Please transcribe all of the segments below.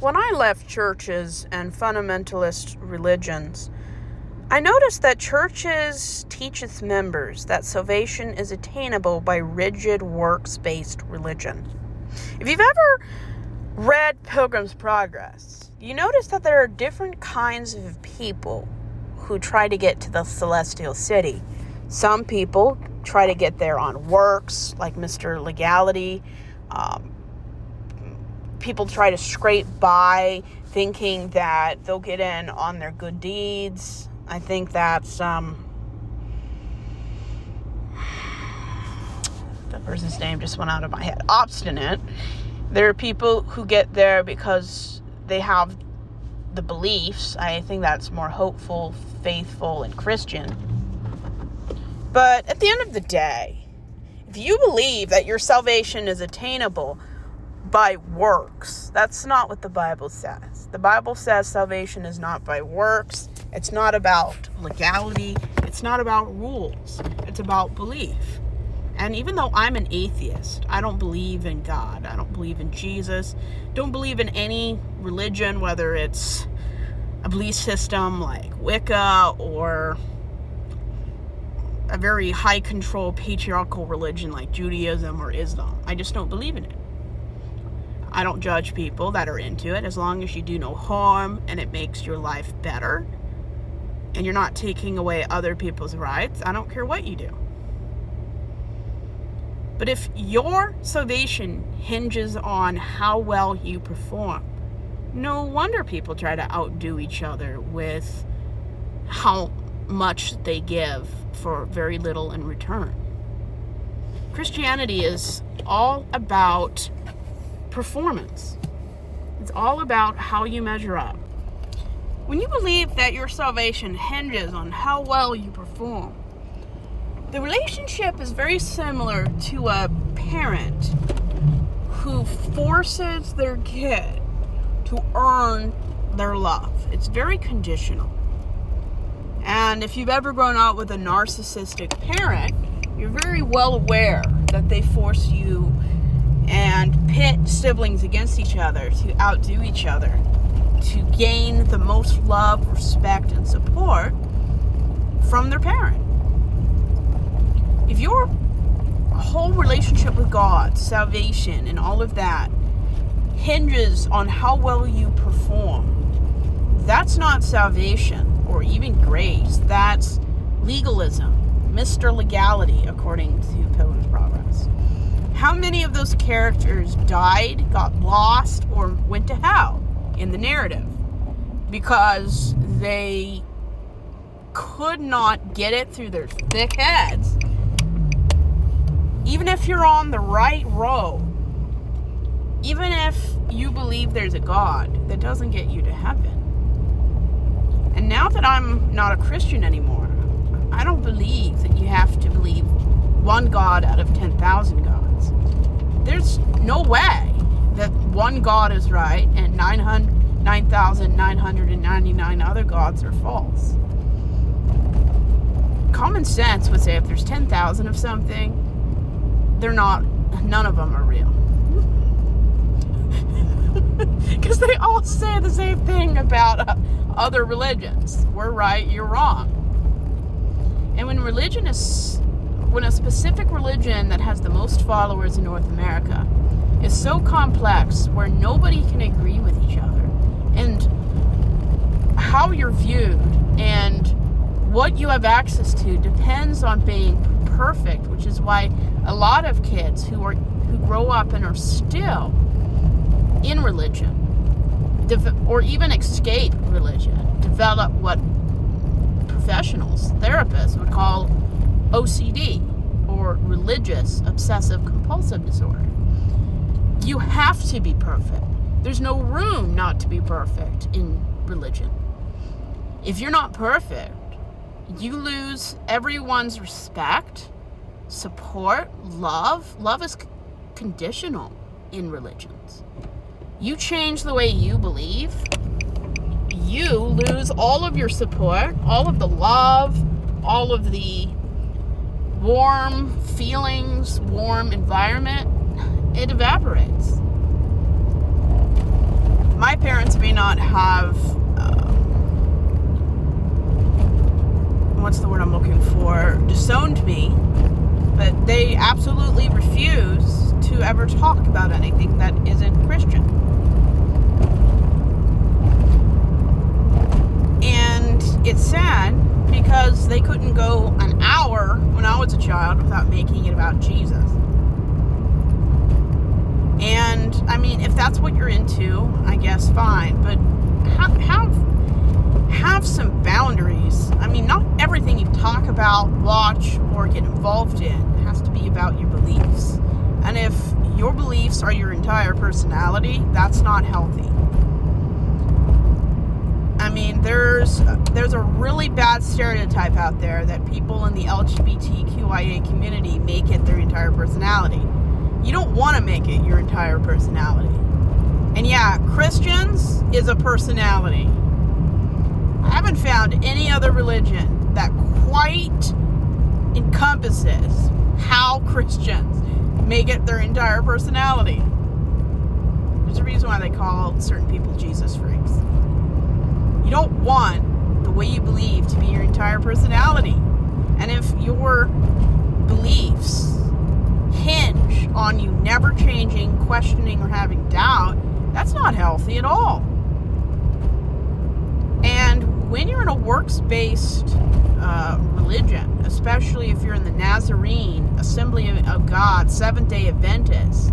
When I left churches and fundamentalist religions, I noticed that churches teach its members that salvation is attainable by rigid works-based religion. If you've ever read Pilgrim's Progress, you notice that there are different kinds of people who try to get to the celestial city. Some people try to get there on works, like Mr. Legality. People try to scrape by thinking that they'll get in on their good deeds. I think that's the person's name just went out of my head. Obstinate. There are people who get there because they have the beliefs. I think that's more hopeful, faithful, and Christian. But at the end of the day, if you believe that your salvation is attainable by works, that's not what the Bible says. The Bible says salvation is not by works. It's not about legality. It's not about rules. It's about belief. And even though I'm an atheist, I don't believe in God. I don't believe in Jesus. Don't believe in any religion, whether it's a belief system like Wicca or a very high control patriarchal religion like Judaism or Islam. I just don't believe in it. I don't judge people that are into it as long as you do no harm and it makes your life better and you're not taking away other people's rights. I don't care what you do. But if your salvation hinges on how well you perform, no wonder people try to outdo each other with how much they give for very little in return. Christianity is all about performance. It's all about how you measure up. When you believe that your salvation hinges on how well you perform, the relationship is very similar to a parent who forces their kid to earn their love. It's very conditional. And if you've ever grown up with a narcissistic parent, you're very well aware that they force you and pit siblings against each other to outdo each other, to gain the most love, respect, and support from their parent. If your whole relationship with God, salvation, and all of that hinges on how well you perform, that's not salvation or even grace. That's legalism, Mr. Legality, according to Pilgrim's Progress. How many of those characters died, got lost, or went to hell in the narrative because they could not get it through their thick heads? Even if you're on the right road, even if you believe there's a God, that doesn't get you to heaven. And now that I'm not a Christian anymore, I don't believe that you have to believe one God out of 10,000 gods. There's no way that one God is right and 9,999 other gods are false. Common sense would say if there's 10,000 of something, none of them are real. Because they all say the same thing about other religions. We're right, you're wrong. And when a specific religion that has the most followers in North America is so complex where nobody can agree with each other, and how you're viewed and what you have access to depends on being perfect, which is why a lot of kids who grow up and are still in religion or even escape religion develop what professionals, therapists would call OCD, or religious obsessive compulsive disorder. You have to be perfect. There's no room not to be perfect in religion. If you're not perfect, you lose everyone's respect, support, love. Love is conditional in religions. You change the way you believe, you lose all of your support, all of the love, all of the warm feelings, warm environment. It evaporates. my parents may not have, what's the word I'm looking for, disowned me, but they absolutely refuse to ever talk about anything that isn't Christian. And it's sad because they couldn't go an hour when I was a child without making it about Jesus. And, I mean, if that's what you're into, I guess fine, but have some boundaries. I mean, not everything you talk about, watch, or get involved in has to be about your beliefs. And if your beliefs are your entire personality, that's not healthy. I mean, there's a really bad stereotype out there that people in the LGBTQIA community make it their entire personality. You don't want to make it your entire personality. And yeah, Christians is a personality. I haven't found any other religion that quite encompasses how Christians make it their entire personality. There's a reason why they call certain people Jesus freaks. You don't want the way you believe to be your entire personality. And if your beliefs hinge on you never changing, questioning, or having doubt, that's not healthy at all. And when you're in a works-based religion, especially if you're in the Nazarene, Assembly of God, Seventh-day Adventist,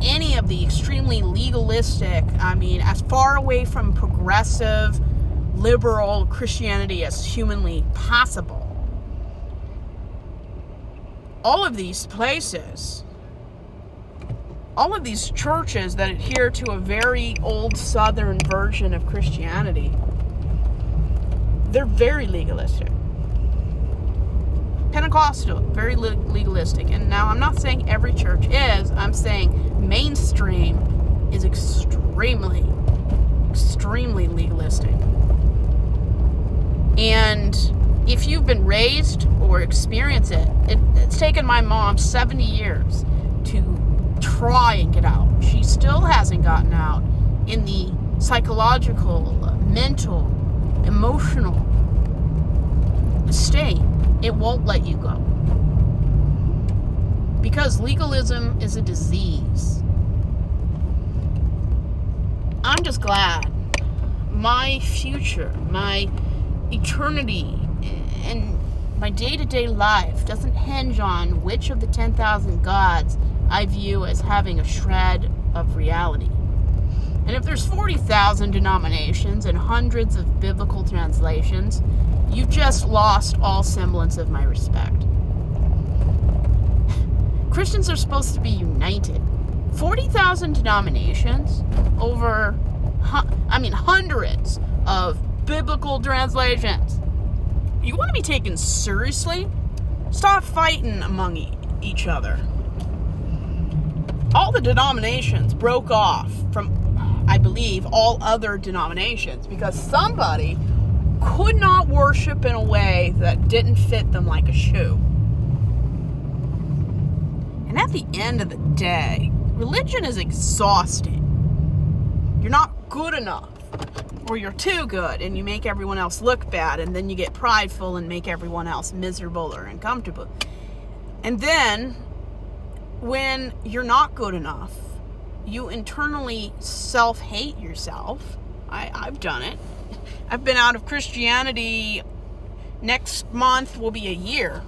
any of the extremely legalistic, I mean, as far away from progressive, liberal Christianity as humanly possible, all of these places, all of these churches that adhere to a very old Southern version of Christianity, they're very legalistic. Pentecostal, very legalistic. And now I'm not saying every church is. I'm saying mainstream is extremely legalistic. And if you've been raised or experience it, it's taken my mom 70 years to try and get out. She still hasn't gotten out in the psychological, mental, emotional state. It won't let you go. Because legalism is a disease. I'm just glad my future, my eternity, and my day-to-day life doesn't hinge on which of the 10,000 gods I view as having a shred of reality. And if there's 40,000 denominations and hundreds of biblical translations, you've just lost all semblance of my respect. Christians are supposed to be united. 40,000 denominations over, hundreds of biblical translations. You want to be taken seriously? Stop fighting among each other. All the denominations broke off from, I believe, all other denominations because somebody could not worship in a way that didn't fit them like a shoe. And at the end of the day, religion is exhausting. You're not good enough, or you're too good, and you make everyone else look bad, and then you get prideful and make everyone else miserable or uncomfortable. And then, when you're not good enough, you internally self-hate yourself. I've done it. I've been out of Christianity. Next month will be a year.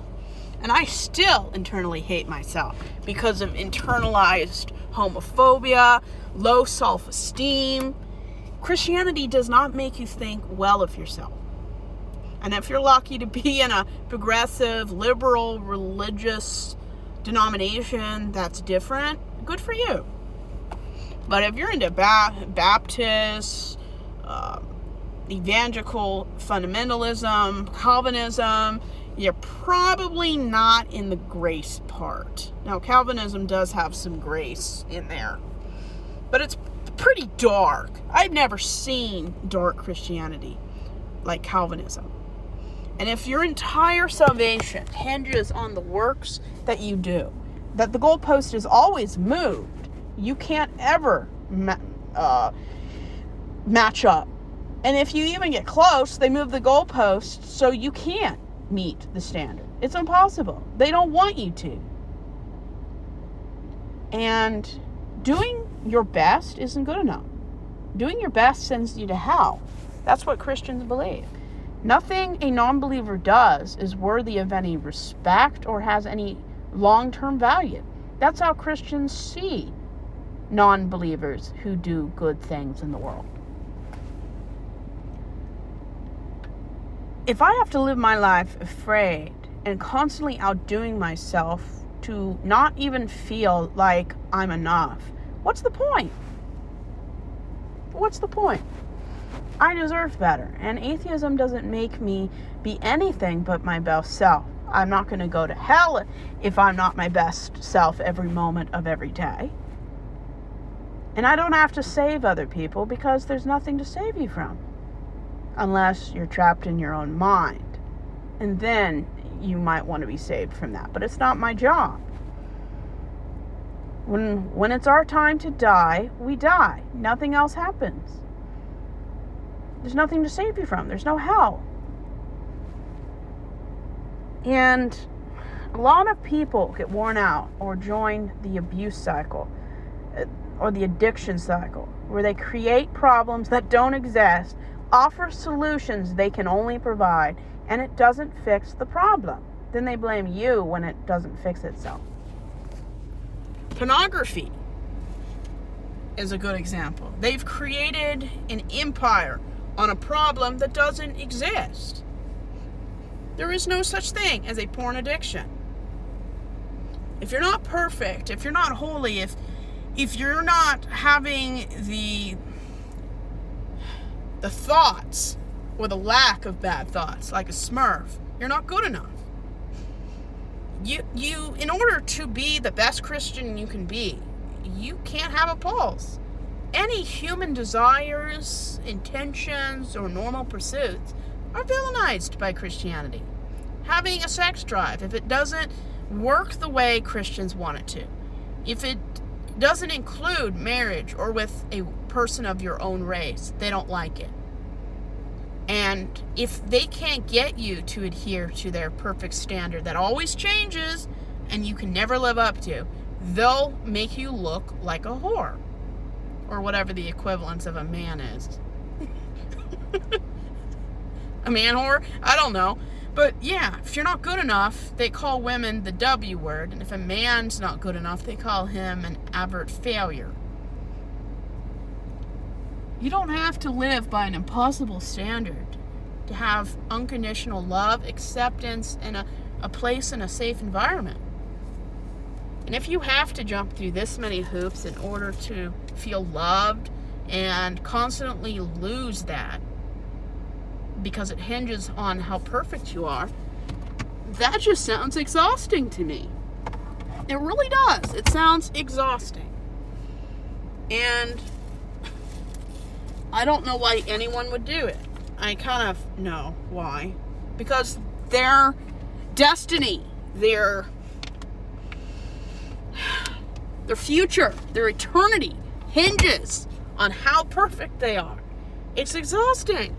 And I still internally hate myself because of internalized homophobia, low self-esteem. Christianity does not make you think well of yourself. And if you're lucky to be in a progressive, liberal, religious denomination that's different, good for you. But if you're into Baptist, evangelical fundamentalism, Calvinism, you're probably not in the grace part. Now, Calvinism does have some grace in there, but it's pretty dark. I've never seen dark Christianity like Calvinism. And if your entire salvation hinges on the works that you do, that the goalpost is always moved, you can't ever match up. And if you even get close, they move the goalposts so you can't meet the standard. It's impossible. They don't want you to. And doing your best isn't good enough. Doing your best sends you to hell. That's what Christians believe. Nothing a non-believer does is worthy of any respect or has any long-term value. That's how Christians see non-believers who do good things in the world. If I have to live my life afraid and constantly outdoing myself to not even feel like I'm enough, what's the point? What's the point? I deserve better, and atheism doesn't make me be anything but my best self. I'm not going to go to hell if I'm not my best self every moment of every day. And I don't have to save other people because there's nothing to save you from. Unless you're trapped in your own mind. And then you might want to be saved from that. But it's not my job. When it's our time to die, we die. Nothing else happens. There's nothing to save you from. There's no hell. And a lot of people get worn out or join the abuse cycle or the addiction cycle, where they create problems that don't exist, offer solutions they can only provide, and it doesn't fix the problem. Then they blame you when it doesn't fix itself. Pornography is a good example. They've created an empire on a problem that doesn't exist. There is no such thing as a porn addiction. If you're not perfect, if you're not holy, if you're not having the thoughts or the lack of bad thoughts like a Smurf, you're not good enough. You in order to be the best Christian you can be, you can't have a pulse. Any human desires, intentions, or normal pursuits are villainized by Christianity. Having a sex drive, if it doesn't work the way Christians want it to, if it doesn't include marriage or with a person of your own race, they don't like it. And if they can't get you to adhere to their perfect standard that always changes and you can never live up to, they'll make you look like a whore. Or whatever the equivalence of a man is. A man whore? I don't know. But yeah, if you're not good enough, they call women the W word. And if a man's not good enough, they call him an avert failure. You don't have to live by an impossible standard to have unconditional love, acceptance, and a place in a safe environment. And if you have to jump through this many hoops in order to feel loved and constantly lose that because it hinges on how perfect you are, that just sounds exhausting to me. It really does. It sounds exhausting. And I don't know why anyone would do it. I kind of know why. Because their destiny, their future, their eternity hinges on how perfect they are. It's exhausting.